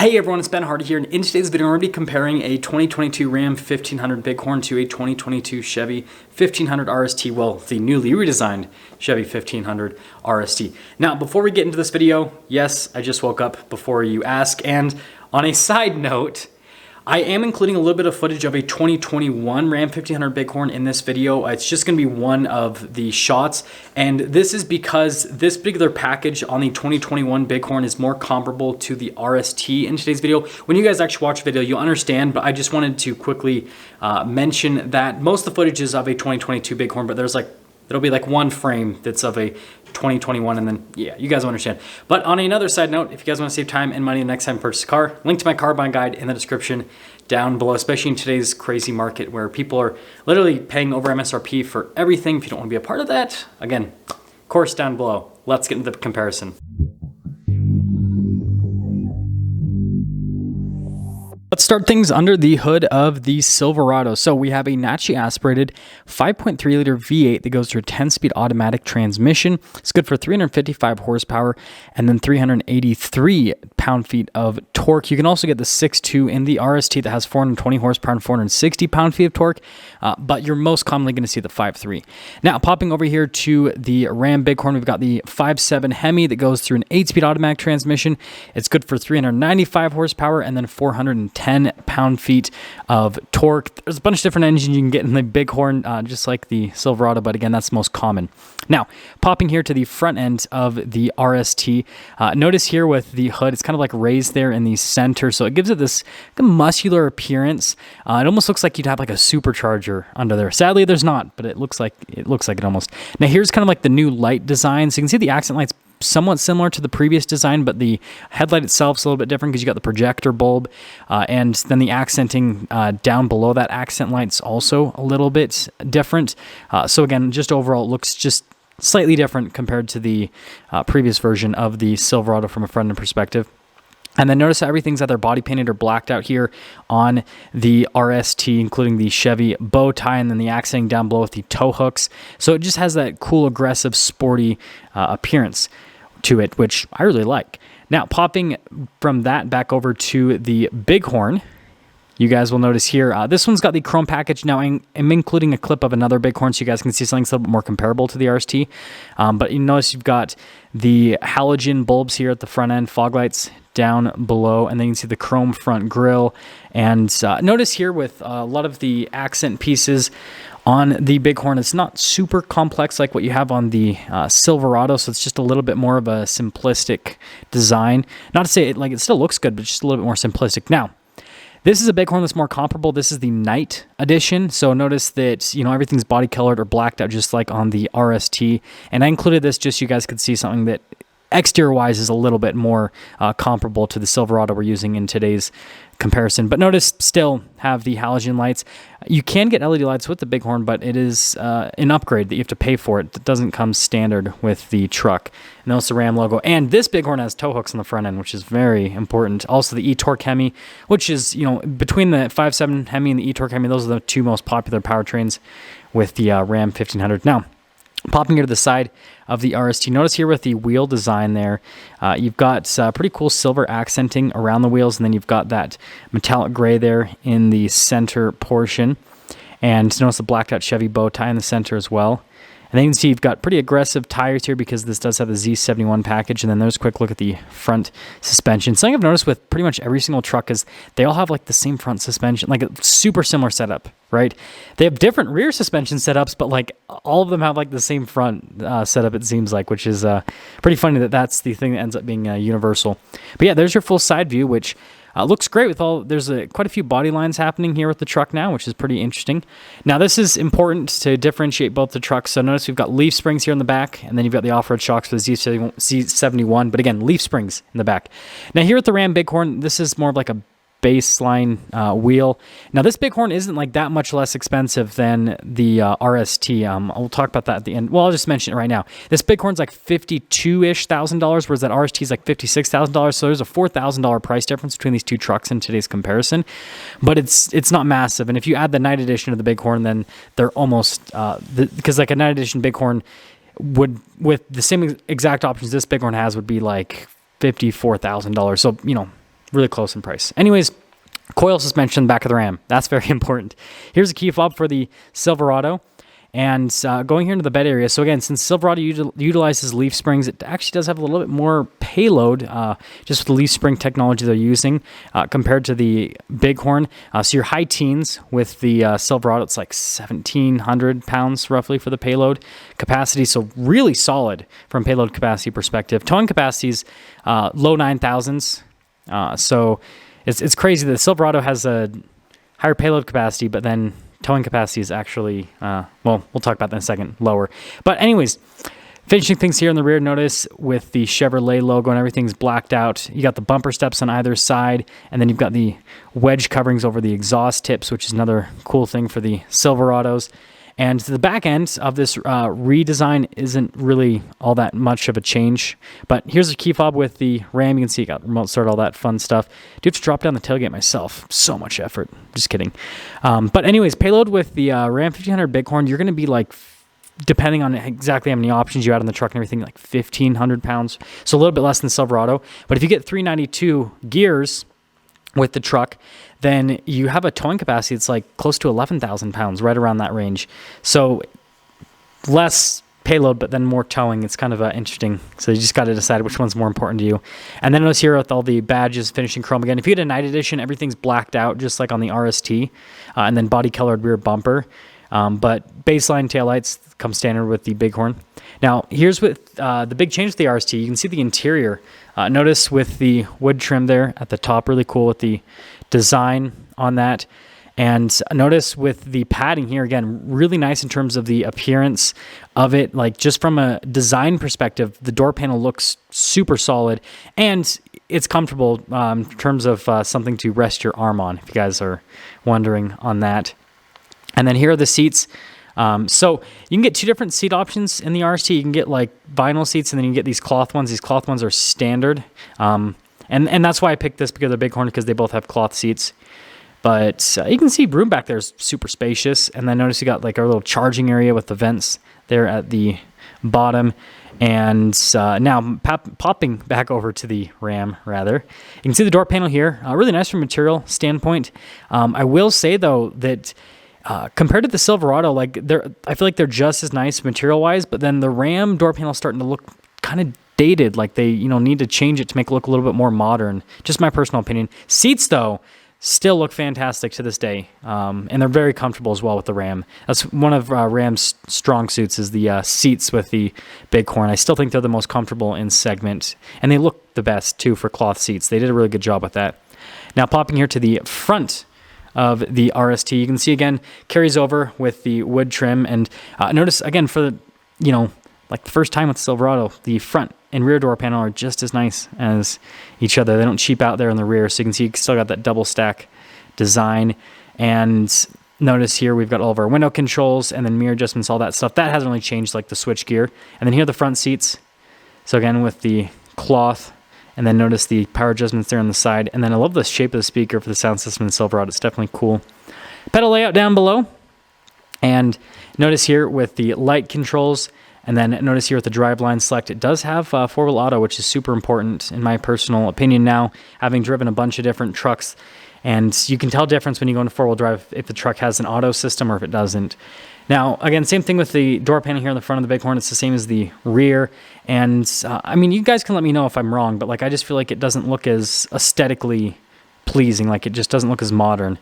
Hey everyone, it's Ben Hardy here, and in today's video, we're going to be comparing a 2022 Ram 1500 Bighorn to a 2022 Chevy 1500 RST, well, the newly redesigned Chevy 1500 RST. Now, before we get into this video, yes, I just woke up before you ask, and on a side note, I am including a little bit of footage of a 2021 Ram 1500 Bighorn in this video. It's just going to be one of the shots, and this is because this particular package on the 2021 Bighorn is more comparable to the RST in today's video. When you guys actually watch the video, you'll understand, but I just wanted to quickly mention that most of the footage is of a 2022 Bighorn, but there'll be like one frame that's of a 2021, and then, yeah, you guys will understand. But on another side note, if you guys want to save time and money the next time you purchase a car, link to my car buying guide in the description down below, especially in today's crazy market where people are literally paying over MSRP for everything. If you don't want to be a part of that, again, course down below. Let's get into the comparison. Let's start things under the hood of the Silverado. So we have a naturally aspirated 5.3 liter V8 that goes through a 10-speed automatic transmission. It's good for 355 horsepower and then 383 pound-feet of torque. You can also get the 6.2 in the RST that has 420 horsepower and 460 pound-feet of torque, but you're most commonly going to see the 5.3. Now, popping over here to the Ram Bighorn, we've got the 5.7 Hemi that goes through an 8-speed automatic transmission. It's good for 395 horsepower and then 410 pound-feet of torque. There's a bunch of different engines you can get in the Bighorn, just like the Silverado, but again, that's most common. Now, popping here to the front end of the RST, notice here with the hood, it's kind of like raised there in the center, so it gives it this muscular appearance. It almost looks like you'd have like a supercharger under there. Sadly, there's not, but it looks like it almost. Now, here's kind of like the new light design. So you can see the accent lights somewhat similar to the previous design, but the headlight itself is a little bit different because you got the projector bulb, and then the accenting down below that accent light's also a little bit different. So again, just overall, it looks just slightly different compared to the previous version of the Silverado from a front-end perspective. And then notice how everything's either body painted or blacked out here on the RST, including the Chevy bow tie and then the accenting down below with the tow hooks. So it just has that cool, aggressive, sporty appearance to it, which I really like. Now, popping from that back over to the Bighorn, you guys will notice here, this one's got the chrome package. Now, I'm including a clip of another Bighorn so you guys can see something a little bit more comparable to the RST. But you notice you've got the halogen bulbs here at the front end, fog lights down below, and then you can see the chrome front grille. And notice here with a lot of the accent pieces on the Bighorn, it's not super complex like what you have on the Silverado, so it's just a little bit more of a simplistic design. Not to say it still looks good, but just a little bit more simplistic. Now, this is a Bighorn that's more comparable. This is the night edition, so notice that everything's body colored or blacked out just like on the RST. And I included this just so you guys could see something that exterior-wise is a little bit more comparable to the Silverado we're using in today's comparison. But notice, still have the halogen lights. You can get LED lights with the Bighorn, but it is an upgrade that you have to pay for. It doesn't come standard with the truck. And notice the Ram logo. And this Bighorn has tow hooks on the front end, which is very important. Also, the e-Torque Hemi, which is, between the 5.7 Hemi and the e-Torque Hemi, those are the two most popular powertrains with the Ram 1500. Now, popping here to the side of the RST, notice here with the wheel design there, you've got pretty cool silver accenting around the wheels, and then you've got that metallic gray there in the center portion. And notice the blacked out Chevy bow tie in the center as well. And then you can see you've got pretty aggressive tires here because this does have the Z71 package. And then there's a quick look at the front suspension. Something I've noticed with pretty much every single truck is they all have like the same front suspension, like a super similar setup, right? They have different rear suspension setups, but like all of them have like the same front setup, it seems like, which is pretty funny that that's the thing that ends up being universal. But yeah, there's your full side view, which looks great with there's quite a few body lines happening here with the truck now, which is pretty interesting. Now, this is important to differentiate both the trucks. So notice we've got leaf springs here in the back, and then you've got the off-road shocks for the Z71, but again, leaf springs in the back. Now, here at the Ram Bighorn, this is more of like a baseline wheel. Now, this Bighorn isn't like that much less expensive than the RST. I'll talk about that at the end. Well, I'll just mention it right now. This Bighorn's like $52,000-ish, whereas that RST is like $56,000. So there's a $4,000 price difference between these two trucks in today's comparison. But it's not massive. And if you add the night edition of the Bighorn, then they're almost because like a night edition Bighorn would, with the same exact options this Bighorn has, would be like $54,000. So really close in price. Anyways, coil suspension in the back of the Ram. That's very important. Here's a key fob for the Silverado. And going here into the bed area. So again, since Silverado utilizes leaf springs, it actually does have a little bit more payload just with the leaf spring technology they're using compared to the Bighorn. So your high teens with the Silverado, it's like 1,700 pounds roughly for the payload capacity. So really solid from payload capacity perspective. Towing capacities, low 9,000s. So it's crazy that the Silverado has a higher payload capacity, but then towing capacity is actually, well, we'll talk about that in a second, lower. But anyways, finishing things here in the rear, notice with the Chevrolet logo and everything's blacked out. You got the bumper steps on either side, and then you've got the wedge coverings over the exhaust tips, which is another cool thing for the Silverados. And the back end of this redesign isn't really all that much of a change. But here's a key fob with the Ram. You can see it got remote start, all that fun stuff. Do have to drop down the tailgate myself. So much effort. Just kidding. But anyways, payload with the Ram 1500 Bighorn, you're going to be like, depending on exactly how many options you add on the truck and everything, like 1,500 pounds. So a little bit less than Silverado. But if you get 392 gears with the truck, then you have a towing capacity that's like close to 11,000 pounds, right around that range. So less payload, but then more towing. It's kind of interesting. So you just got to decide which one's more important to you. And then notice here with all the badges, finishing chrome again. If you get a night edition, everything's blacked out, just like on the RST, and then body colored rear bumper. But baseline taillights come standard with the Bighorn. Now, here's with the big change with the RST. You can see the interior. Notice with the wood trim there at the top, really cool with the design on that. And notice with the padding here, again, really nice in terms of the appearance of it. Like just from a design perspective, the door panel looks super solid and it's comfortable in terms of something to rest your arm on, if you guys are wondering on that. And then here are the seats. So you can get two different seat options in the RST. You can get like vinyl seats, and then you can get these cloth ones. These cloth ones are standard. And that's why I picked this because they're Bighorn, because they both have cloth seats. But you can see room back there is super spacious. And then notice you got like our little charging area with the vents there at the bottom. And now popping back over to the Ram, rather. You can see the door panel here. Really nice from a material standpoint. I will say, though, that compared to the Silverado, like I feel like they're just as nice material-wise, but then the Ram door panel is starting to look kind of dated, like they need to change it to make it look a little bit more modern. Just my personal opinion. Seats, though, still look fantastic to this day, and they're very comfortable as well with the Ram. That's one of Ram's strong suits, is the seats with the Bighorn. I still think they're the most comfortable in segment, and they look the best, too, for cloth seats. They did a really good job with that. Now, popping here to the front of the RST, you can see again carries over with the wood trim, and notice again for the like the first time with Silverado, the front and rear door panel are just as nice as each other. They don't cheap out there in the rear, so you can see you still got that double stack design. And notice here we've got all of our window controls and then mirror adjustments, all that stuff. That hasn't really changed, like the switch gear. And then here are the front seats. So again with the cloth. And then notice the power adjustments there on the side. And then I love the shape of the speaker for the sound system in the Silverado. It's definitely cool. Pedal layout down below. And notice here with the light controls. And then notice here with the driveline select, it does have 4-wheel auto, which is super important in my personal opinion now, having driven a bunch of different trucks. And you can tell difference when you go into 4-wheel drive if the truck has an auto system or if it doesn't. Now, again, same thing with the door panel here on the front of the Bighorn. It's the same as the rear. And, I mean, you guys can let me know if I'm wrong, but, like, I just feel like it doesn't look as aesthetically pleasing. Like, it just doesn't look as modern.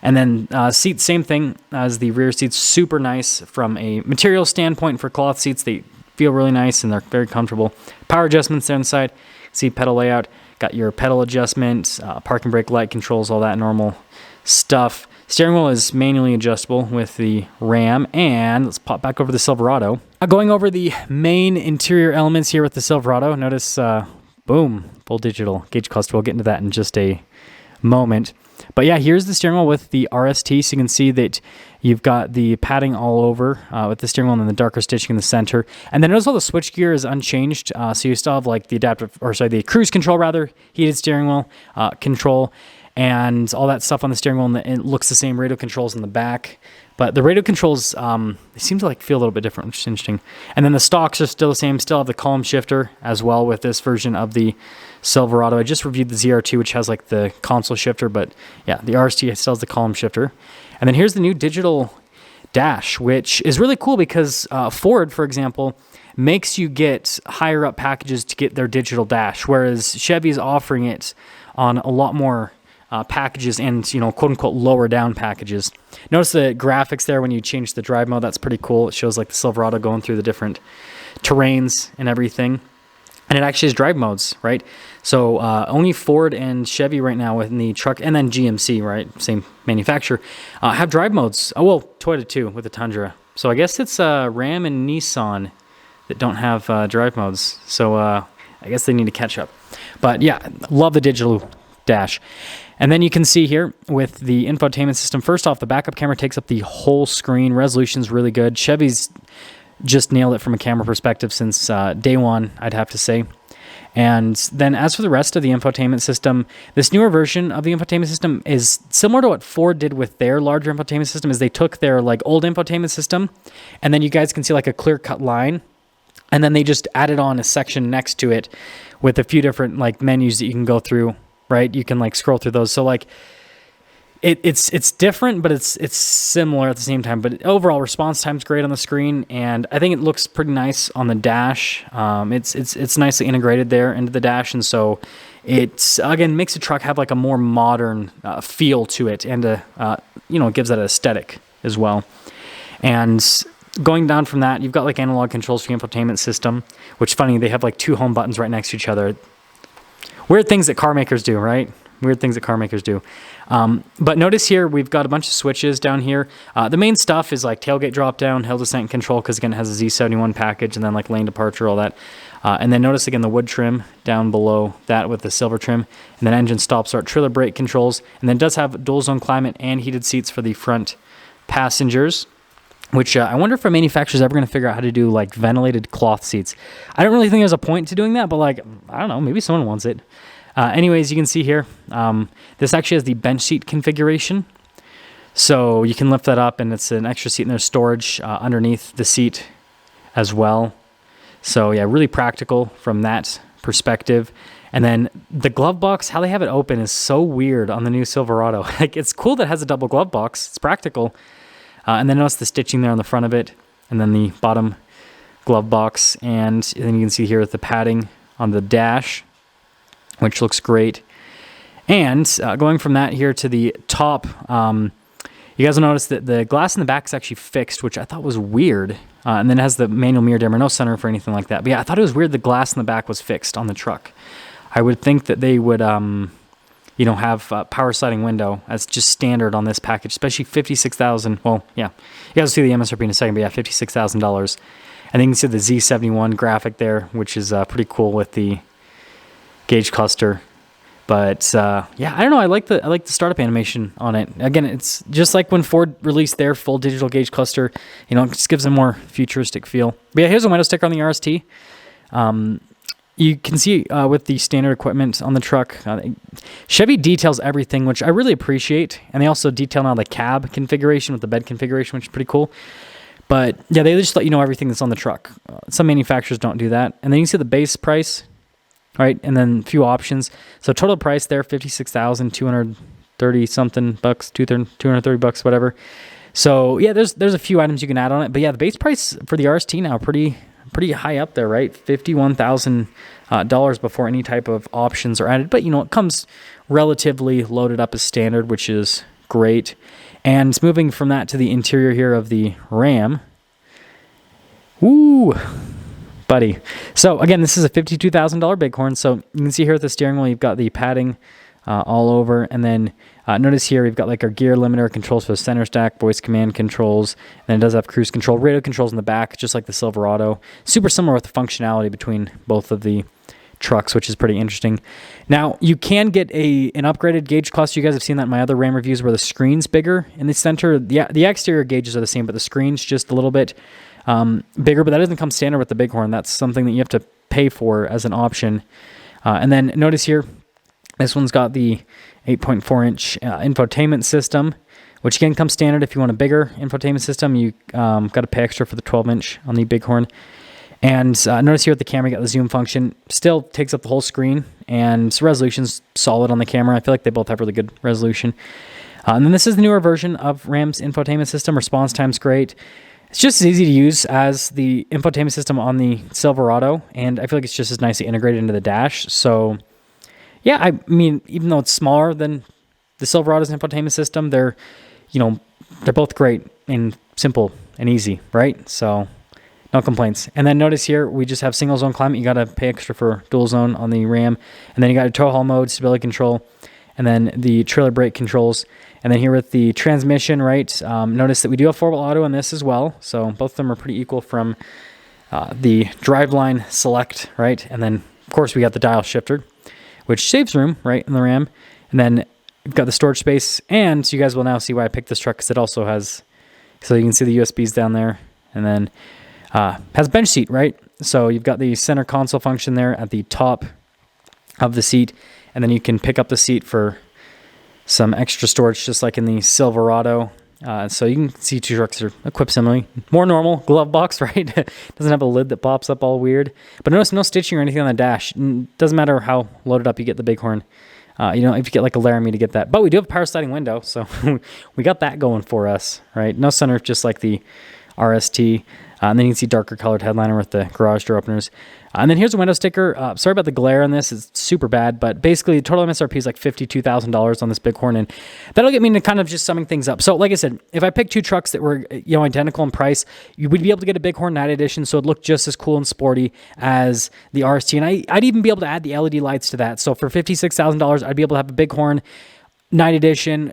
And then seats, same thing as the rear seats. Super nice from a material standpoint for cloth seats. They feel really nice, and they're very comfortable. Power adjustments there on the side. See pedal layout. Got your pedal adjustment, parking brake light controls, all that normal stuff. Steering wheel is manually adjustable with the Ram, and let's pop back over the Silverado. Going over the main interior elements here with the Silverado, notice, boom, full digital gauge cluster. We'll get into that in just a moment. But yeah, here's the steering wheel with the RST, so you can see that you've got the padding all over with the steering wheel and then the darker stitching in the center. And then notice all the switch gear is unchanged, so you still have like the cruise control rather, heated steering wheel control, and all that stuff on the steering wheel, and it looks the same. Radio controls in the back, but the radio controls they seem to like feel a little bit different, which is interesting. And then the stocks are still the same. Still have the column shifter as well with this version of the Silverado. I just reviewed the ZR2, which has like the console shifter, but yeah, the RST still has the column shifter. And then here's the new digital dash, which is really cool because Ford, for example, makes you get higher up packages to get their digital dash, whereas Chevy is offering it on a lot more packages and, quote unquote lower down packages. Notice the graphics there when you change the drive mode. That's pretty cool. It shows like the Silverado going through the different terrains and everything. And it actually has drive modes, right? So only Ford and Chevy right now within the truck, and then GMC, right? Same manufacturer, have drive modes. Oh, well, Toyota too with the Tundra. So I guess it's Ram and Nissan that don't have drive modes. So I guess they need to catch up. But yeah, love the digital dash. And then you can see here with the infotainment system, first off, the backup camera takes up the whole screen. Resolution's really good. Chevy's just nailed it from a camera perspective since day one, I'd have to say. And then as for the rest of the infotainment system, this newer version of the infotainment system is similar to what Ford did with their larger infotainment system, is they took their like old infotainment system, and then you guys can see like a clear-cut line, and then they just added on a section next to it with a few different like menus that you can go through, right? You can like scroll through those. So like it's different, but it's similar at the same time. But overall response time's great on the screen, and I think it looks pretty nice on the dash. It's nicely integrated there into the dash, and so it's again makes the truck have like a more modern feel to it, and it gives that aesthetic as well. And going down from that, you've got like analog controls for the infotainment system, which funny, they have like two home buttons right next to each other. Weird things that car makers do, right? Weird things that car makers do. But notice here, we've got a bunch of switches down here. The main stuff is like tailgate drop down, hill descent control, because again, it has a Z71 package, and then like lane departure, all that. And then notice again the wood trim down below that with the silver trim, and then engine stop start, trailer brake controls, and then it does have dual zone climate and heated seats for the front passengers. Which I wonder if a manufacturer's ever going to figure out how to do like ventilated cloth seats. I don't really think there's a point to doing that, but like, I don't know, maybe someone wants it. Anyways, you can see here, this actually has the bench seat configuration. So you can lift that up, and it's an extra seat, and there's storage underneath the seat as well. So yeah, really practical from that perspective. And then the glove box, how they have it open is so weird on the new Silverado. Like, it's cool that it has a double glove box. It's practical. And then notice the stitching there on the front of it, and then the bottom glove box, and then you can see here the padding on the dash, which looks great. And going from that here to the top, you guys will notice that the glass in the back is actually fixed, which I thought was weird. And then it has the manual mirror dimmer, no sunroof or anything like that. But yeah, I thought it was weird the glass in the back was fixed on the truck. I would think that they would have power sliding window as just standard on this package, especially $56,000. Well, yeah, you guys will see the MSRP in a second, but yeah, $56,000. And then you can see the Z71 graphic there, which is pretty cool with the gauge cluster. But yeah, I don't know. I like the startup animation on it. Again, it's just like when Ford released their full digital gauge cluster. It just gives a more futuristic feel. But yeah, here's a window sticker on the RST. You can see with the standard equipment on the truck, Chevy details everything, which I really appreciate. And they also detail now the cab configuration with the bed configuration, which is pretty cool. But yeah, they just let you know everything that's on the truck. Some manufacturers don't do that. And then you can see the base price, right? And then a few options. So total price there, $56,230 something bucks, $230, whatever. So yeah, there's a few items you can add on it. But yeah, the base price for the RST now pretty high up there, right? $51,000 before any type of options are added. But, it comes relatively loaded up as standard, which is great. And moving from that to the interior here of the Ram. Woo, buddy. So, again, this is a $52,000 Bighorn. So, you can see here at the steering wheel, you've got the padding all over. And then notice here we've got like our gear limiter controls for the center stack, voice command controls, and it does have cruise control, radio controls in the back, just like the Silverado. Super similar with the functionality between both of the trucks, which is pretty interesting. Now, you can get an upgraded gauge cluster. You guys have seen that in my other Ram reviews where the screen's bigger in the center. The exterior gauges are the same, but the screen's just a little bit bigger, but that doesn't come standard with the Bighorn. That's something that you have to pay for as an option. And then notice here, this one's got the 8.4-inch infotainment system, which again comes standard. If you want a bigger infotainment system, you got to pay extra for the 12-inch on the Bighorn. And notice here with the camera, you got the zoom function. Still takes up the whole screen, and resolution's solid on the camera. I feel like they both have really good resolution. And then this is the newer version of Ram's infotainment system. Response time's great. It's just as easy to use as the infotainment system on the Silverado, and I feel like it's just as nicely integrated into the dash. So, yeah, I mean, even though it's smaller than the Silverado's infotainment system, they're both great and simple and easy, right? So, no complaints. And then notice here, we just have single zone climate. You got to pay extra for dual zone on the Ram. And then you got a tow haul mode, stability control, and then the trailer brake controls. And then here with the transmission, right, notice that we do have 4-wheel auto on this as well. So both of them are pretty equal from the driveline select, right? And then, of course, we got the dial shifter, which saves room, right, in the Ram. And then we've got the storage space. And you guys will now see why I picked this truck, because it also has, so you can see the USBs down there. And then has bench seat, right? So you've got the center console function there at the top of the seat, and then you can pick up the seat for some extra storage, just like in the Silverado. So you can see two trucks are equipped similarly. More normal glove box, right? Doesn't have a lid that pops up all weird. But notice no stitching or anything on the dash. Doesn't matter how loaded up you get the Bighorn. You know, if you get like a Laramie to get that. But we do have a power sliding window, so we got that going for us, right? No sunroof, just like the RST. And then you can see darker colored headliner with the garage door openers. And then here's a window sticker. Sorry about the glare on this. It's super bad, but basically total MSRP is like $52,000 on this Bighorn, and that'll get me into kind of just summing things up. So like I said, if I picked two trucks that were identical in price, you would be able to get a Bighorn Night Edition, so it'd look just as cool and sporty as the RST. And I'd even be able to add the LED lights to that. So for $56,000, I'd be able to have a Bighorn Night Edition,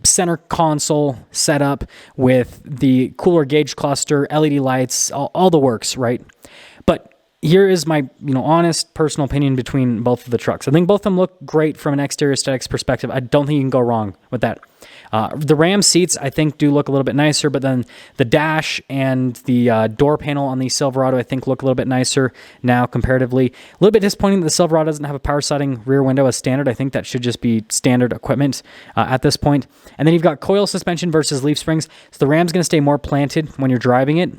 center console setup with the cooler gauge cluster, LED lights, all the works, right? But here is my honest personal opinion between both of the trucks. I think both of them look great from an exterior aesthetics perspective. I don't think you can go wrong with that. The Ram seats, I think, do look a little bit nicer, but then the dash and the door panel on the Silverado, I think, look a little bit nicer now comparatively. A little bit disappointing that the Silverado doesn't have a power sliding rear window as standard. I think that should just be standard equipment at this point. And then you've got coil suspension versus leaf springs. So the Ram's going to stay more planted when you're driving it.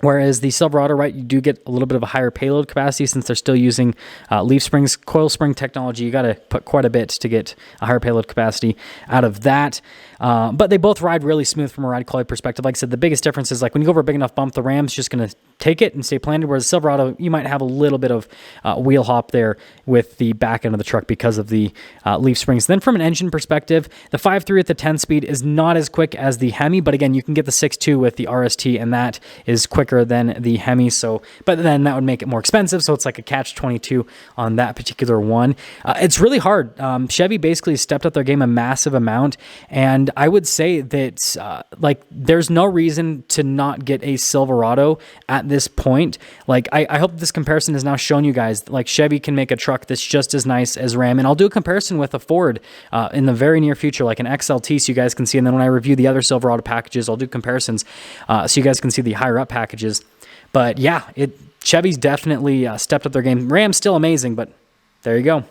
Whereas the Silverado, right, you do get a little bit of a higher payload capacity since they're still using leaf springs, coil spring technology. You got to put quite a bit to get a higher payload capacity out of that. But they both ride really smooth from a ride quality perspective. Like I said, the biggest difference is like when you go over a big enough bump, the Ram's just going to take it and stay planted, whereas the Silverado, you might have a little bit of wheel hop there with the back end of the truck because of the leaf springs. Then from an engine perspective, the 5.3 at the 10-speed is not as quick as the Hemi, but again, you can get the 6.2 with the RST, and that is quicker than the Hemi. So, but then that would make it more expensive. So it's like a catch-22 on that particular one. It's really hard. Chevy basically stepped up their game a massive amount, and I would say that there's no reason to not get a Silverado at this point. Like I hope this comparison has now shown you guys like Chevy can make a truck that's just as nice as Ram, and I'll do a comparison with a Ford in the very near future, like an XLT, so you guys can see. And then when I review the other Silverado packages, I'll do comparisons so you guys can see the higher up packages. But yeah, Chevy's definitely stepped up their game. Ram's still amazing, but there you go.